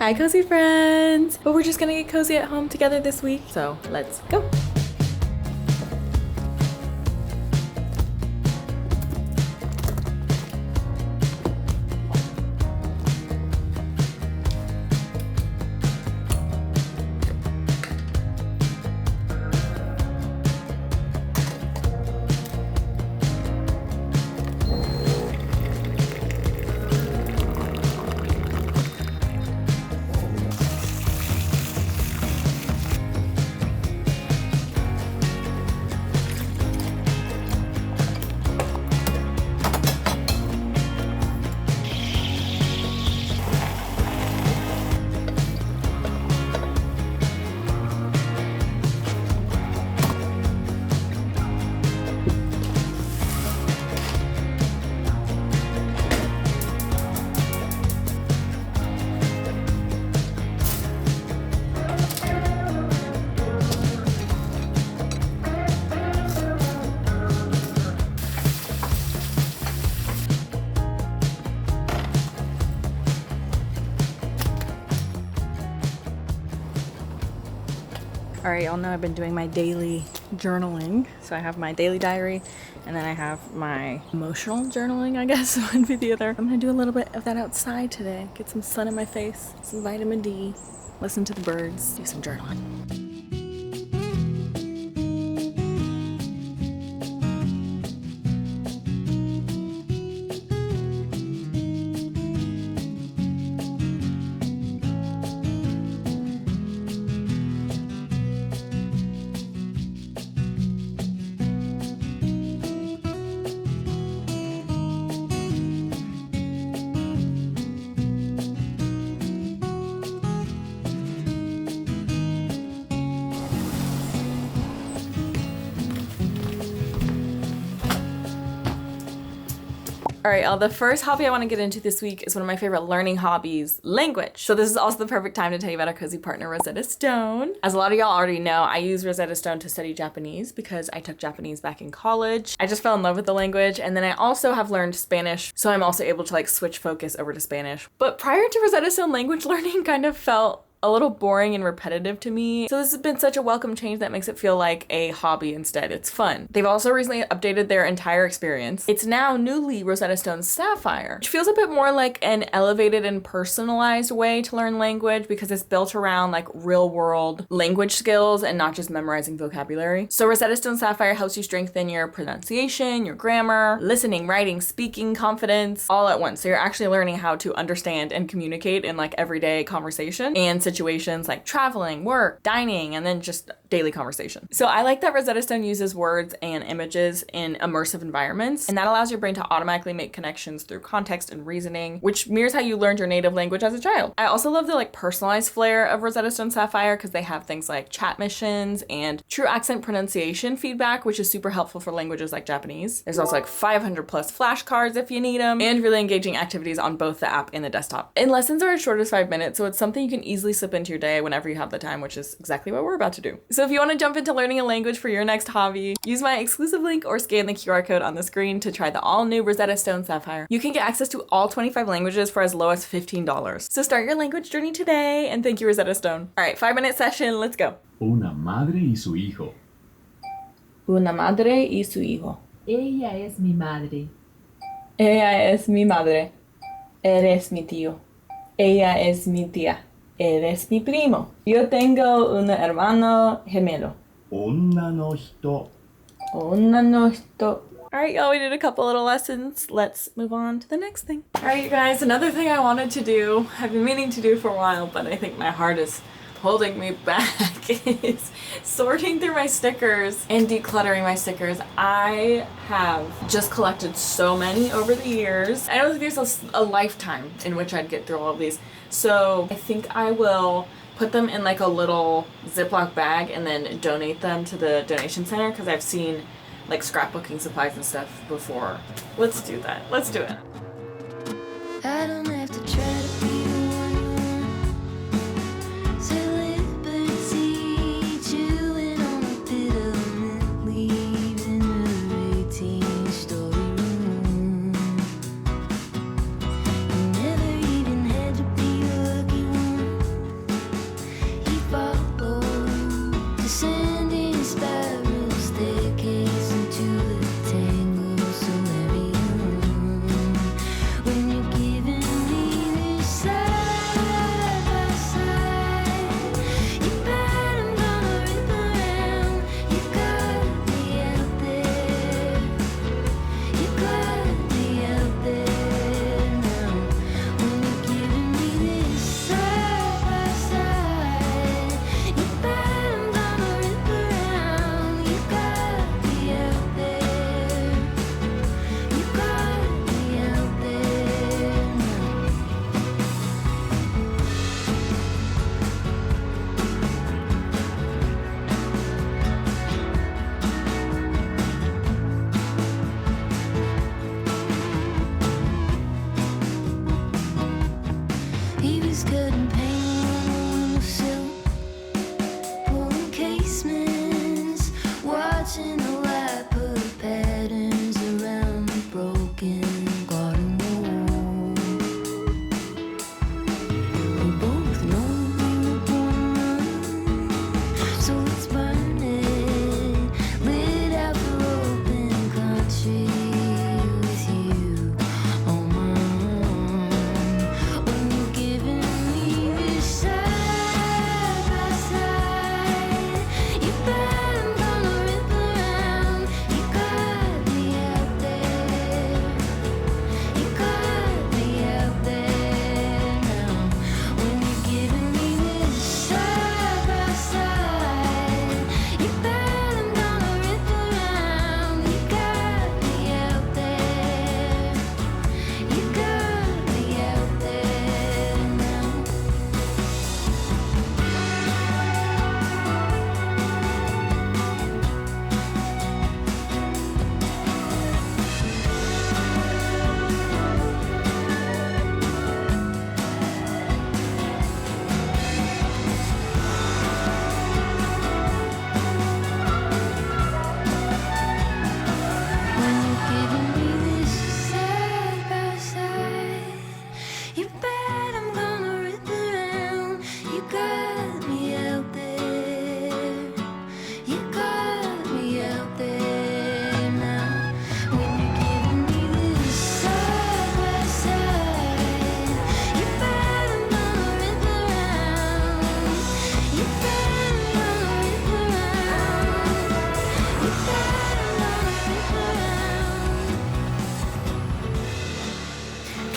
Hi, cozy friends! But we're just gonna get cozy at home together this week, so let's go. All right, y'all know I've been doing my daily journaling. So I have my daily diary, and then I have my emotional journaling, I guess would be the other. I'm gonna do a little bit of that outside today. Get some sun in my face, some vitamin D, listen to the birds, do some journaling. All right, y'all, the first hobby I want to get into this week is one of my favorite learning hobbies, language. So this is also the perfect time to tell you about our cozy partner, Rosetta Stone. As a lot of y'all already know, I use Rosetta Stone to study Japanese because I took Japanese back in college. I just fell in love with the language, and then I also have learned Spanish, so I'm also able to like switch focus over to Spanish. But prior to Rosetta Stone, language learning kind of felt a little boring and repetitive to me. So this has been such a welcome change that makes it feel like a hobby instead. It's fun. They've also recently updated their entire experience. It's now newly Rosetta Stone Sapphire, which feels a bit more like an elevated and personalized way to learn language because it's built around like real world language skills and not just memorizing vocabulary. So Rosetta Stone Sapphire helps you strengthen your pronunciation, your grammar, listening, writing, speaking, confidence, all at once. So you're actually learning how to understand and communicate in like everyday conversation and situations like traveling, work, dining, and then just daily conversation. So I like that Rosetta Stone uses words and images in immersive environments, and that allows your brain to automatically make connections through context and reasoning, which mirrors how you learned your native language as a child. I also love the like personalized flair of Rosetta Stone Sapphire because they have things like chat missions and true accent pronunciation feedback, which is super helpful for languages like Japanese. There's also like 500 plus flashcards if you need them, and really engaging activities on both the app and the desktop. And lessons are as short as 5 minutes, so it's something you can easily slip into your day whenever you have the time, which is exactly what we're about to do. So if you want to jump into learning a language for your next hobby, use my exclusive link or scan the QR code on the screen to try the all-new Rosetta Stone Sapphire. You can get access to all 25 languages for as low as $15. So start your language journey today, and thank you, Rosetta Stone. All right, 5-minute session, let's go. Una madre y su hijo. Una madre y su hijo. Ella es mi madre. Ella es mi madre. Eres mi tío. Ella es mi tía. Eres mi primo. Yo tengo un hermano gemelo. Onna no hito. Onna no hito. Alright, y'all, we did a couple little lessons. Let's move on to the next thing. Alright, you guys, another thing I wanted to do, I've been meaning to do for a while, but I think my heart is holding me back, is sorting through my stickers and decluttering my stickers. I have just collected so many over the years. I don't think there's a lifetime in which I'd get through all of these. So I think I will put them in like a little Ziploc bag and then donate them to the donation center because I've seen like scrapbooking supplies and stuff before. Let's do that. Let's do it. I don't have to try to be the one you want. Celebrity chewing on a bit of mint leaf in her 18-story room. You never even had to be the lucky one.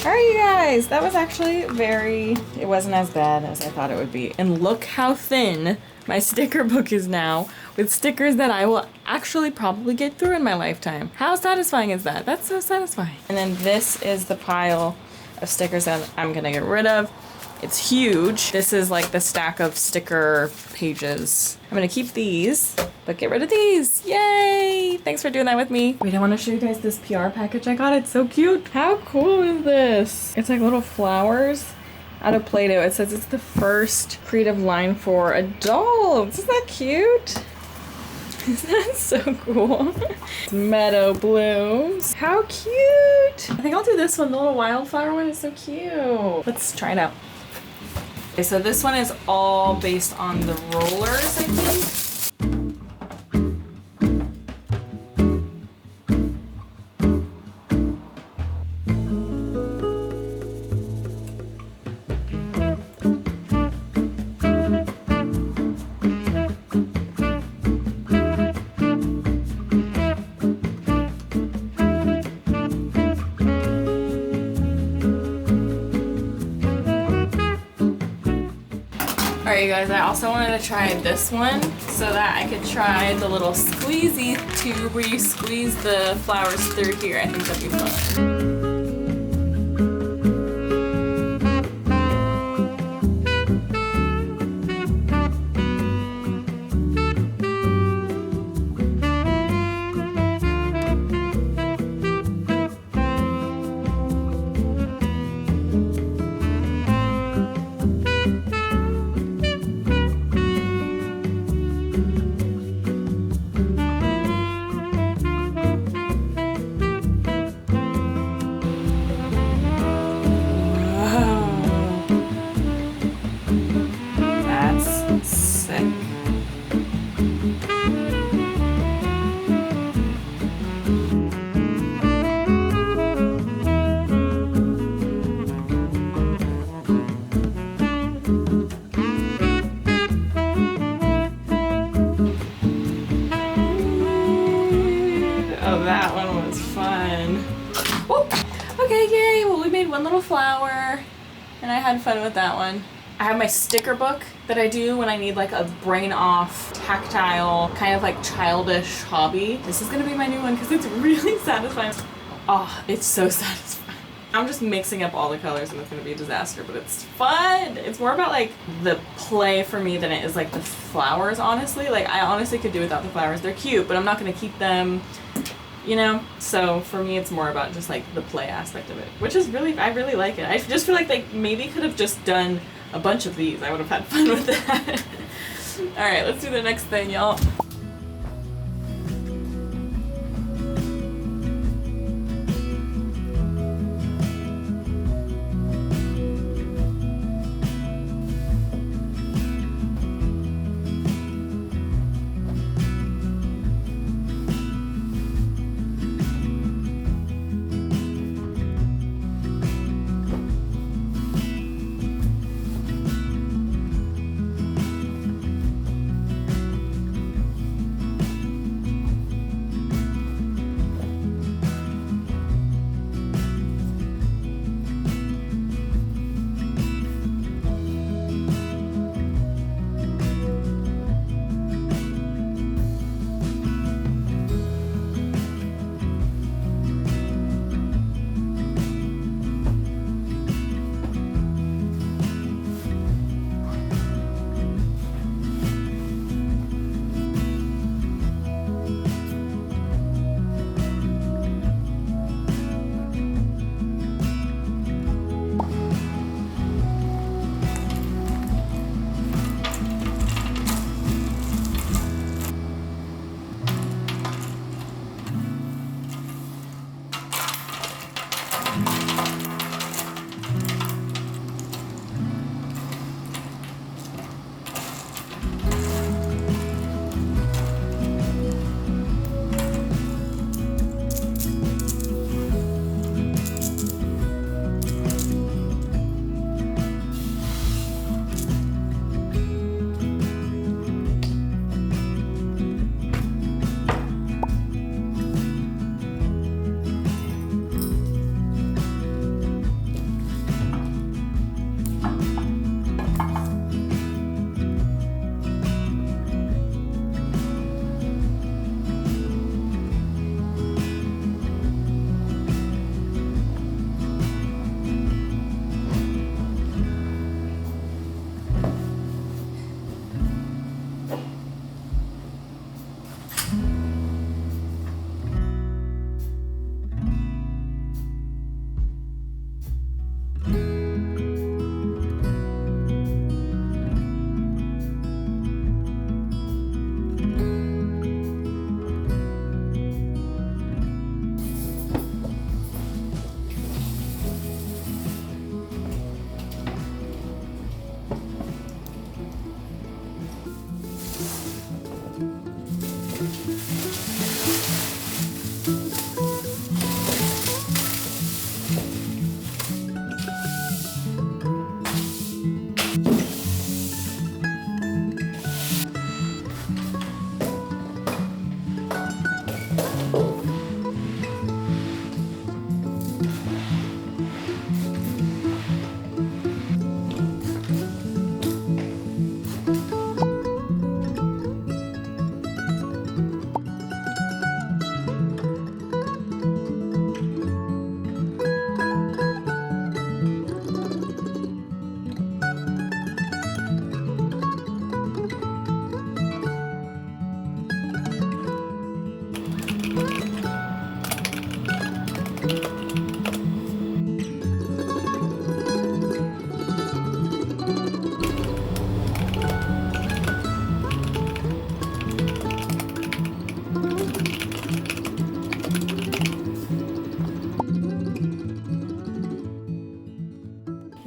All right, you guys, that was actually it wasn't as bad as I thought it would be. And look how thin my sticker book is now with stickers that I will actually probably get through in my lifetime. How satisfying is that? That's so satisfying. And then this is the pile of stickers that I'm gonna get rid of. It's huge. This is like the stack of sticker pages. I'm gonna keep these, but get rid of these. Yay! Thanks for doing that with me. Wait, I wanna show you guys this PR package I got. It's so cute. How cool is this? It's like little flowers out of Play-Doh. It says it's the first creative line for adults. Isn't that cute? Isn't that so cool? Meadow blooms. How cute! I think I'll do this one. The little wildflower one is so cute. Let's try it out. Okay, so this one is all based on the rollers, I think. Alright you guys, I also wanted to try this one so that I could try the little squeezy tube where you squeeze the flowers through here. I think that'd be fun. That one was fun. Whoop. Okay, yay. Well, we made one little flower and I had fun with that one. I have my sticker book that I do when I need like a brain off, tactile, kind of like childish hobby. This is gonna be my new one because it's really satisfying. Oh, it's so satisfying. I'm just mixing up all the colors and it's gonna be a disaster, but it's fun. It's more about like the play for me than it is like the flowers, honestly. Like I honestly could do without the flowers. They're cute, but I'm not gonna keep them, you know? So for me, it's more about just like the play aspect of it, which is really, I really like it. I just feel like they maybe could have just done a bunch of these. I would have had fun with that. All right, let's do the next thing, y'all.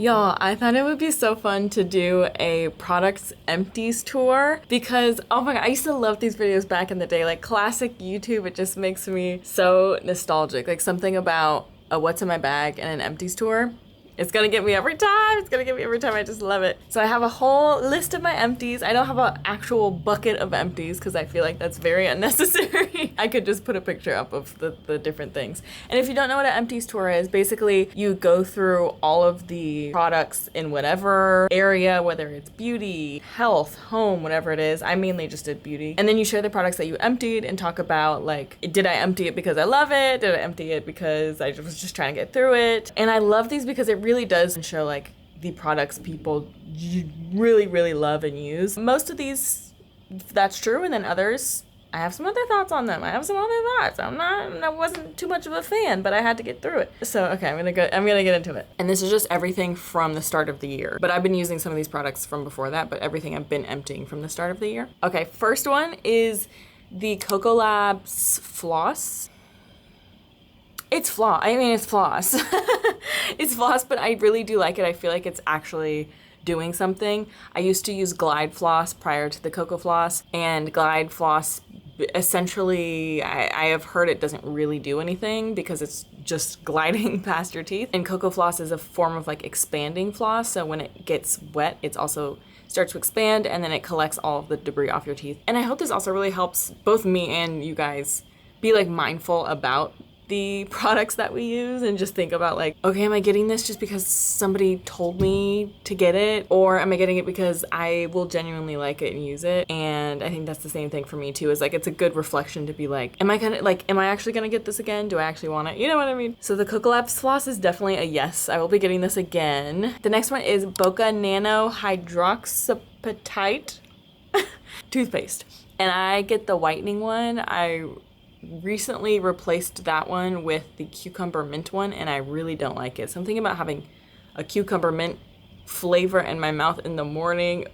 Y'all, I thought it would be so fun to do a products empties tour because, oh my god, I used to love these videos back in the day. Like classic YouTube, it just makes me so nostalgic. Like something about a what's in my bag and an empties tour. It's gonna get me every time. It's gonna get me every time. I just love it. So I have a whole list of my empties. I don't have an actual bucket of empties because I feel like that's very unnecessary. I could just put a picture up of the different things. And if you don't know what an empties tour is, basically you go through all of the products in whatever area, whether it's beauty, health, home, whatever it is. I mainly just did beauty. And then you share the products that you emptied and talk about like, did I empty it because I love it? Did I empty it because I was just trying to get through it? And I love these because it really does show like the products people really love and use. Most of these, that's true, and then others, I have some other thoughts on them. I wasn't too much of a fan, but I had to get through it. So okay, I'm gonna get into it. And this is just everything from the start of the year. But I've been using some of these products from before that, but everything I've been emptying from the start of the year. Okay, first one is the Coco Labs Floss. It's floss. It's floss. It's floss, but I really do like it. I feel like it's actually doing something. I used to use Glide Floss prior to the Coco Floss, and Glide Floss essentially, I have heard it doesn't really do anything because it's just gliding past your teeth. And Coco Floss is a form of like expanding floss, so when it gets wet, it's also starts to expand and then it collects all of the debris off your teeth. And I hope this also really helps both me and you guys be like mindful about the products that we use and just think about like, okay, am I getting this just because somebody told me to get it, or am I getting it because I will genuinely like it and use it? And I think that's the same thing for me too, is like it's a good reflection to be like, am I actually gonna get this again? Do I actually want it? You know what I mean? So the Coco Labs Floss is definitely a yes. I will be getting this again. The next one is Boca Nano Hydroxyapatite toothpaste, and I get the whitening one. I recently replaced that one with the cucumber mint one, and I really don't like it. Something about having a cucumber mint flavor in my mouth in the morning.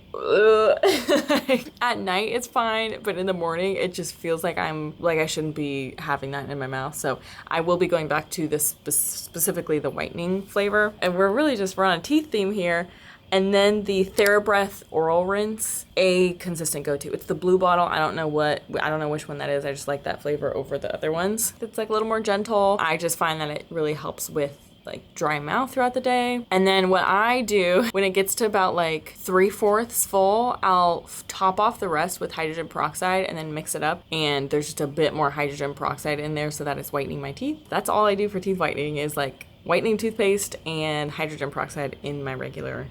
At night it's fine, but in the morning it just feels like I shouldn't be having that in my mouth. So I will be going back to this specifically the whitening flavor, and we're on a teeth theme here. And then the TheraBreath Oral Rinse, a consistent go-to. It's the blue bottle. I don't know which one that is. I just like that flavor over the other ones. It's like a little more gentle. I just find that it really helps with like dry mouth throughout the day. And then what I do when it gets to about like 3/4 full, I'll top off the rest with hydrogen peroxide and then mix it up. And there's just a bit more hydrogen peroxide in there so that it's whitening my teeth. That's all I do for teeth whitening, is like whitening toothpaste and hydrogen peroxide in my regular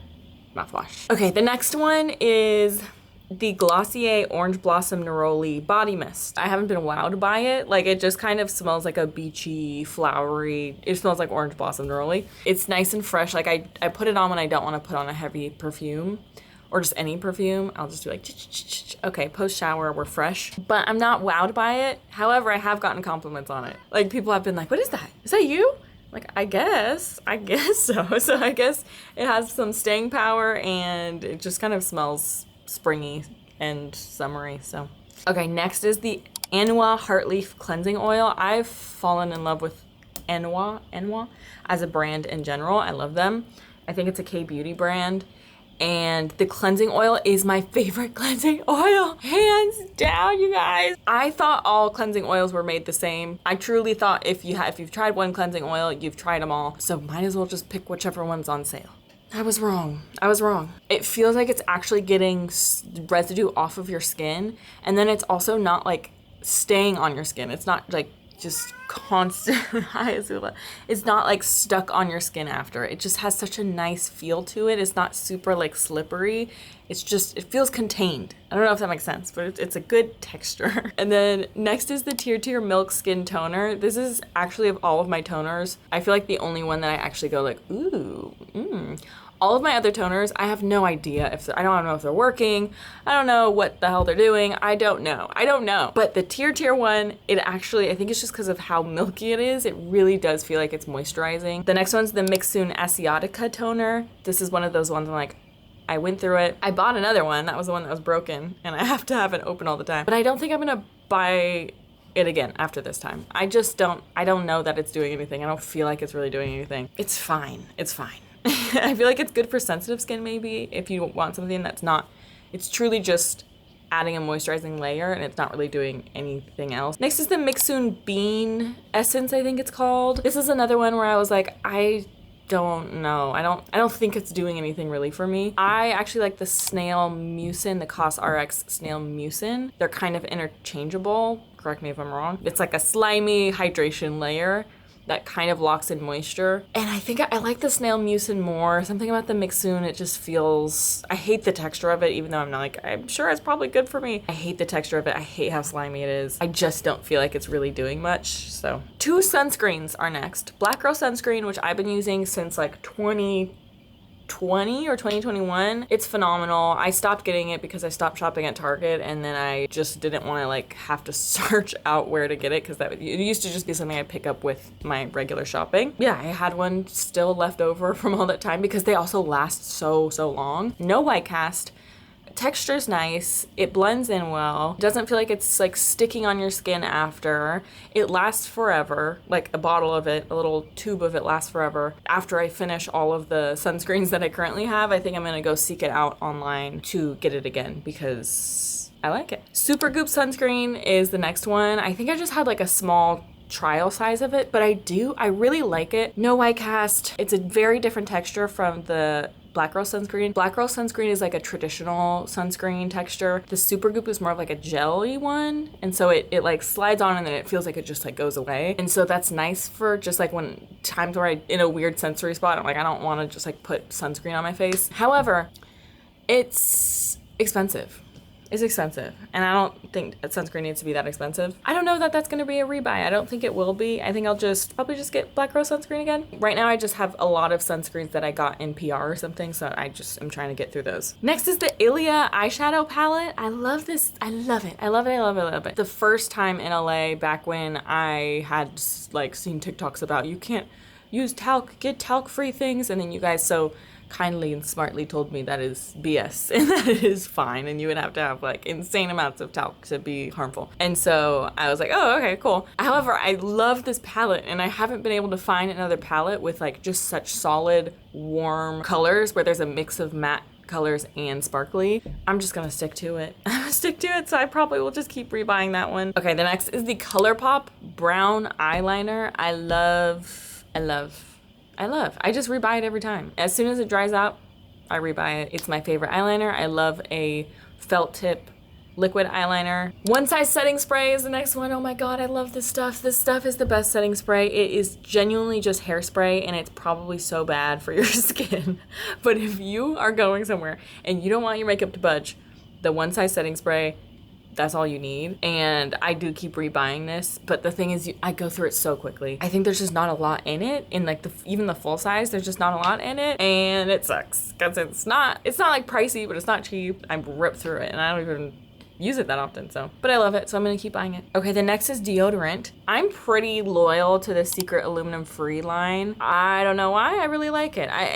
mouthwash. Okay, the next one is the Glossier Orange Blossom Neroli Body Mist. I haven't been wowed by it. Like, it just kind of smells like a beachy, flowery, it smells like Orange Blossom Neroli. It's nice and fresh. Like, I put it on when I don't want to put on a heavy perfume or just any perfume. I'll just do like, okay, post-shower, we're fresh. But I'm not wowed by it. However, I have gotten compliments on it. Like, people have been like, what is that? Is that you? Like, I guess so. So I guess it has some staying power and it just kind of smells springy and summery. So, okay, next is the Anua Heartleaf Cleansing Oil. I've fallen in love with Anua as a brand in general. I love them. I think it's a K-beauty brand. And the cleansing oil is my favorite cleansing oil, hands down, you guys. I thought all cleansing oils were made the same. I truly thought if you've tried one cleansing oil, you've tried them all. So might as well just pick whichever one's on sale. I was wrong. It feels like it's actually getting residue off of your skin, and then it's also not like staying on your skin. It's not like just constant. It's not like stuck on your skin after. It just has such a nice feel to it. It's not super like slippery. It's just, it feels contained. I don't know if that makes sense, but it's a good texture. And then next is the Tier Milk Skin Toner. This is actually, of all of my toners, I feel like the only one that I actually go like, ooh, All of my other toners, I have no idea I don't know if they're working. I don't know what the hell they're doing. I don't know. But the Tier one, it actually, I think it's just because of how milky it is. It really does feel like it's moisturizing. The next one's the Mixsoon Asiatica Toner. This is one of those ones I'm like, I went through it. I bought another one. That was the one that was broken, and I have to have it open all the time. But I don't think I'm gonna buy it again after this time. I don't know that it's doing anything. I don't feel like it's really doing anything. It's fine. I feel like it's good for sensitive skin maybe if you want something that's not, it's truly just adding a moisturizing layer and it's not really doing anything else. Next is the Mixun Bean Essence, I think it's called. This is another one where I was like, I don't know. I don't think it's doing anything really for me. I actually like the Snail Mucin, the COSRX Snail Mucin. They're kind of interchangeable. Correct me if I'm wrong. It's like a slimy hydration layer that kind of locks in moisture. And I think I like the Snail Mucin more. Something about the Mixun, it just feels, I hate the texture of it, even though I'm sure it's probably good for me. I hate the texture of it. I hate how slimy it is. I just don't feel like it's really doing much. So 2 sunscreens are next. Black Girl Sunscreen, which I've been using since like 2020 or 2021. It's phenomenal. I stopped getting it because I stopped shopping at Target, and then I just didn't want to like have to search out where to get it because it used to just be something I pick up with my regular shopping. Yeah, I had one still left over from all that time because they also last so long. No white cast. Texture's nice, it blends in well, doesn't feel like it's like sticking on your skin after. It lasts forever, like a bottle of it, a little tube of it lasts forever. After I finish all of the sunscreens that I currently have, I think I'm gonna go seek it out online to get it again because I like it. Supergoop sunscreen is the next one. I think I just had like a small trial size of it, but I really like it. No white cast. It's a very different texture from the Black Girl Sunscreen. Black Girl Sunscreen is like a traditional sunscreen texture. The Supergoop is more of like a jelly one. And so it like slides on and then it feels like it just like goes away. And so that's nice for just like when times where I, in a weird sensory spot, I'm like, I don't want to just like put sunscreen on my face. However, it's expensive. It's expensive, and I don't think sunscreen needs to be that expensive. I don't know that that's gonna be a rebuy. I don't think it will be. I think I'll probably just get Black Girl Sunscreen again. Right now, I just have a lot of sunscreens that I got in PR or something, so I just am trying to get through those. Next is the Ilia eyeshadow palette. I love this. I love it. I love it. I love it. I love it. The first time in LA, back when I had like seen TikToks about you can't use talc, get talc-free things, and then you guys so kindly and smartly told me that is BS and that it is fine and you would have to have like insane amounts of talc to be harmful. And so I was like, oh, okay, cool. However, I love this palette and I haven't been able to find another palette with like just such solid, warm colors where there's a mix of matte colors and sparkly. I'm just gonna stick to it. I'm gonna stick to it, so I probably will just keep rebuying that one. Okay, the next is the ColourPop brown eyeliner. I just rebuy it every time. As soon as it dries out, I rebuy it. It's my favorite eyeliner. I love a felt tip liquid eyeliner. One Size setting spray is the next one. Oh my God, I love this stuff. This stuff is the best setting spray. It is genuinely just hairspray and it's probably so bad for your skin. But if you are going somewhere and you don't want your makeup to budge, the One Size setting spray, that's all you need. And I do keep rebuying this, but the thing is I go through it so quickly. I think there's just not a lot in it. In like even the full size, there's just not a lot in it. And it sucks because it's not like pricey, but it's not cheap. I ripped through it and I don't even use it that often, but I love it, so I'm gonna keep buying it. Okay, the next is deodorant. I'm pretty loyal to the Secret Aluminum Free line. I don't know why, I really like it. I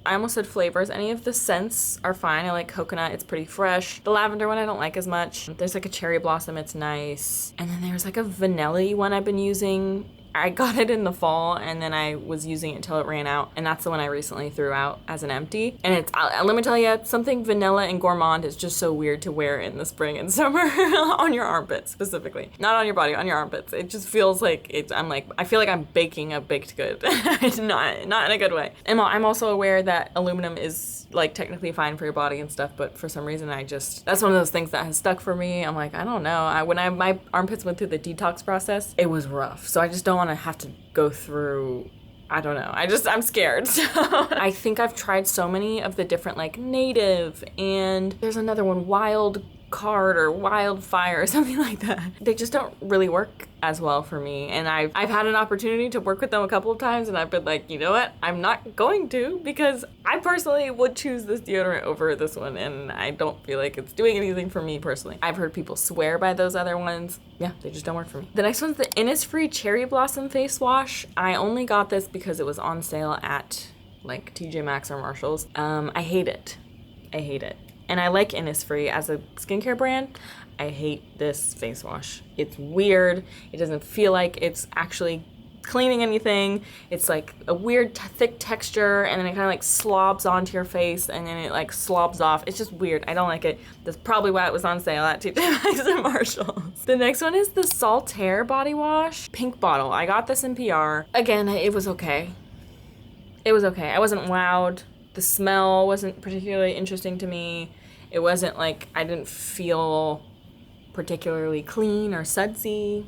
almost said flavors. Any of the scents are fine. I like coconut, it's pretty fresh. The lavender one I don't like as much. There's like a cherry blossom, it's nice. And then there's like a vanilla-y one I've been using. I got it in the fall and then I was using it until it ran out, and that's the one I recently threw out as an empty. And it's, let me tell you, something vanilla and gourmand is just so weird to wear in the spring and summer on your armpits specifically. Not on your body, on your armpits. It just feels like I feel like I'm baking a baked good. not in a good way. And I'm also aware that aluminum is like technically fine for your body and stuff, but for some reason that's one of those things that has stuck for me. I'm like, I don't know. When my armpits went through the detox process, it was rough. So I just don't want to have to go through, I don't know. I'm scared. So I think I've tried so many of the different like native, and there's another one, wild card or wildfire or something like that. They just don't really work as well for me. And I've had an opportunity to work with them a couple of times and I've been like, you know what? I'm not going to, because I personally would choose this deodorant over this one and I don't feel like it's doing anything for me personally. I've heard people swear by those other ones. Yeah, they just don't work for me. The next one's the Innisfree Cherry Blossom Face Wash. I only got this because it was on sale at like TJ Maxx or Marshall's. I hate it. And I like Innisfree as a skincare brand. I hate this face wash. It's weird. It doesn't feel like it's actually cleaning anything. It's like a weird thick texture, and then it kind of like slobs onto your face, and then it like slobs off. It's just weird. I don't like it. That's probably why it was on sale at TJ Maxx and Marshalls. The next one is the Saltaire body wash, pink bottle. I got this in PR. Again, it was okay. It was okay. I wasn't wowed. The smell wasn't particularly interesting to me. It wasn't like, I didn't feel particularly clean or sudsy.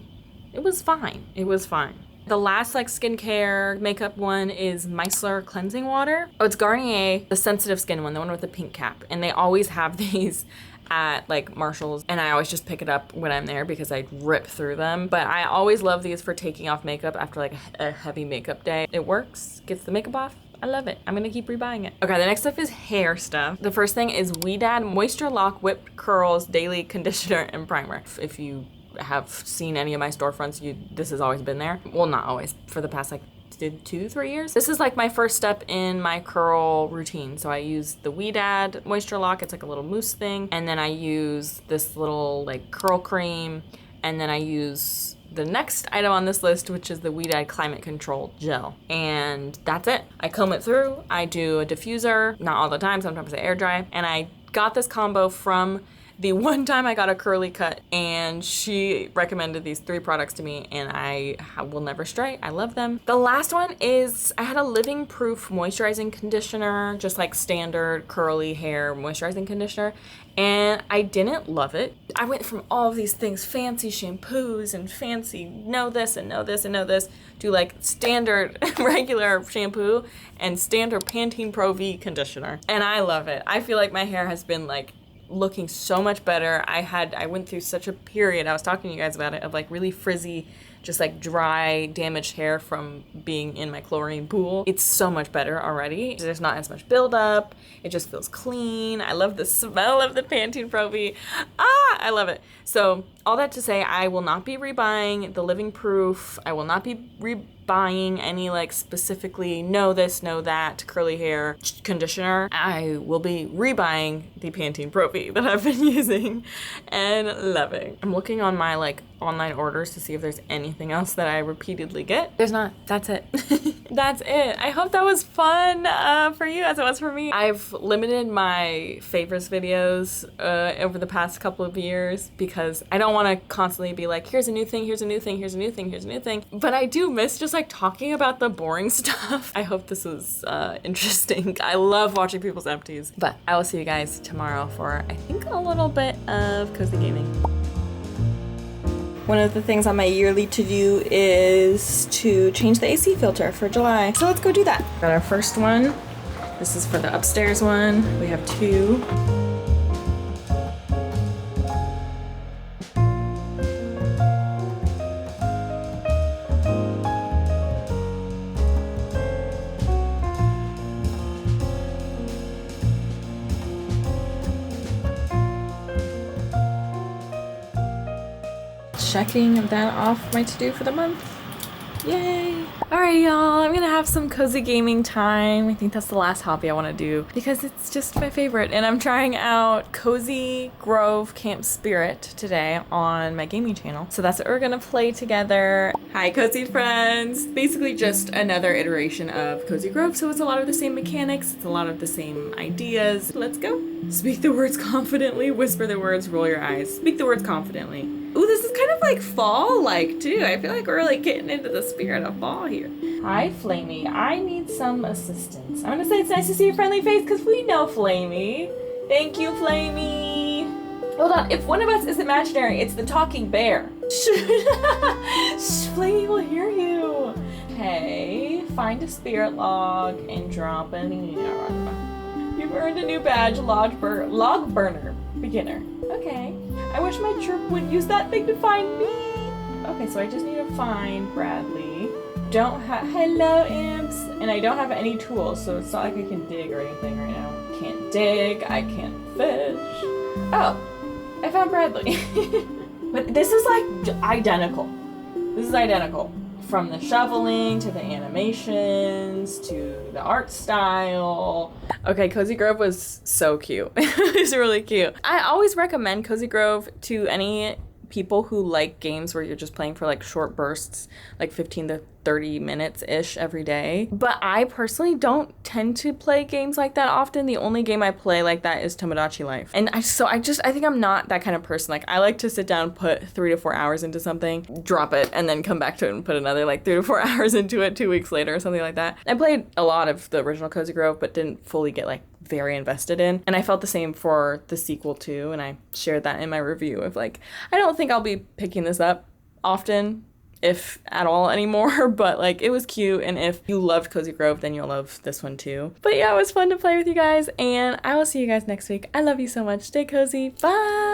It was fine. It was fine. The last like skincare makeup one is Micellar cleansing water. Oh, it's Garnier, the sensitive skin one, the one with the pink cap. And they always have these at like Marshalls, and I always just pick it up when I'm there because I rip through them. But I always love these for taking off makeup after like a heavy makeup day. It works, gets the makeup off. I love it. I'm gonna keep rebuying it. Okay, the next stuff is hair stuff. The first thing is Ouidad Moisture Lock Whipped Curls Daily Conditioner and Primer. If you have seen any of my storefronts, this has always been there. Well, not always, for the past like 2-3 years. This is like my first step in my curl routine. So I use the Ouidad Moisture Lock. It's like a little mousse thing. And then I use this little like curl cream. And then I use the next item on this list, which is the Ouidad Climate Control Gel. And that's it. I comb it through. I do a diffuser, not all the time, sometimes I air dry. And I got this combo from the one time I got a curly cut, and she recommended these 3 products to me, and I will never stray. I love them. The last one is I had a Living Proof moisturizing conditioner, just like standard curly hair moisturizing conditioner, and I didn't love it. I went from all of these things, fancy shampoos and fancy know this and know this and know this, to like standard regular shampoo and standard Pantene Pro V conditioner, and I love it. I feel like my hair has been like looking so much better. I went through such a period, I was talking to you guys about it, of like really frizzy, just like dry, damaged hair from being in my chlorine pool. It's so much better already. There's not as much buildup. It just feels clean. I love the smell of the Pantene Pro V. I love it. So all that to say, I will not be rebuying the Living Proof. I will not be rebuying any like specifically know this, know that curly hair conditioner. I will be rebuying the Pantene Pro V that I've been using and loving. I'm looking on my like online orders to see if there's anything else that I repeatedly get. There's not. That's it. That's it. I hope that was fun for you as it was for me. I've limited my favorites videos over the past couple of years because I don't want to constantly be like, here's a new thing, here's a new thing, here's a new thing, here's a new thing. But I do miss just like talking about the boring stuff. I hope this was interesting. I love watching people's empties. But I will see you guys tomorrow for, I think, a little bit of cozy gaming. One of the things on my yearly to-do is to change the AC filter for July. So let's go do that. Got our first one. This is for the upstairs one. We have 2. Checking that off my to-do for the month. Yay! Alright, y'all, I'm gonna have some cozy gaming time. I think that's the last hobby I want to do because it's just my favorite, and I'm trying out Cozy Grove Camp Spirit today on my gaming channel. So that's what we're gonna play together. Hi, cozy friends! Basically just another iteration of Cozy Grove, so it's a lot of the same mechanics, it's a lot of the same ideas. Let's go! Speak the words confidently, whisper the words, roll your eyes. Speak the words confidently. Ooh, this is kind of like fall-like too. I feel like we're like getting into the spirit of fall here. Hi, Flamey. I need some assistance. I'm gonna say it's nice to see your friendly face because we know Flamey. Thank you, Flamey. Hold on, if one of us is imaginary, it's the talking bear. Flamey will hear you. Okay, find a spirit log and drop an ER. You've earned a new badge, log burner, beginner. Okay. I wish my troop would use that thing to find me. Okay, so I just need to find Bradley. Hello, imps. And I don't have any tools, so it's not like I can dig or anything right now. Can't dig, I can't fish. Oh, I found Bradley. But this is like identical. This is identical. From the shoveling to the animations to the art style. Okay, Cozy Grove was so cute. It was really cute. I always recommend Cozy Grove to any people who like games where you're just playing for like short bursts, like 15 to 30 minutes-ish every day. But I personally don't tend to play games like that often. The only game I play like that is Tomodachi Life. And I think I'm not that kind of person. Like, I like to sit down, put 3 to 4 hours into something, drop it, and then come back to it and put another like 3 to 4 hours into it 2 weeks later or something like that. I played a lot of the original Cozy Grove, but didn't fully get like very invested in. And I felt the same for the sequel too. And I shared that in my review of like, I don't think I'll be picking this up often, if at all anymore, but like it was cute, and if you loved Cozy Grove, then you'll love this one too. But yeah, it was fun to play with you guys, and I will see you guys next week. I love you so much. Stay cozy. Bye!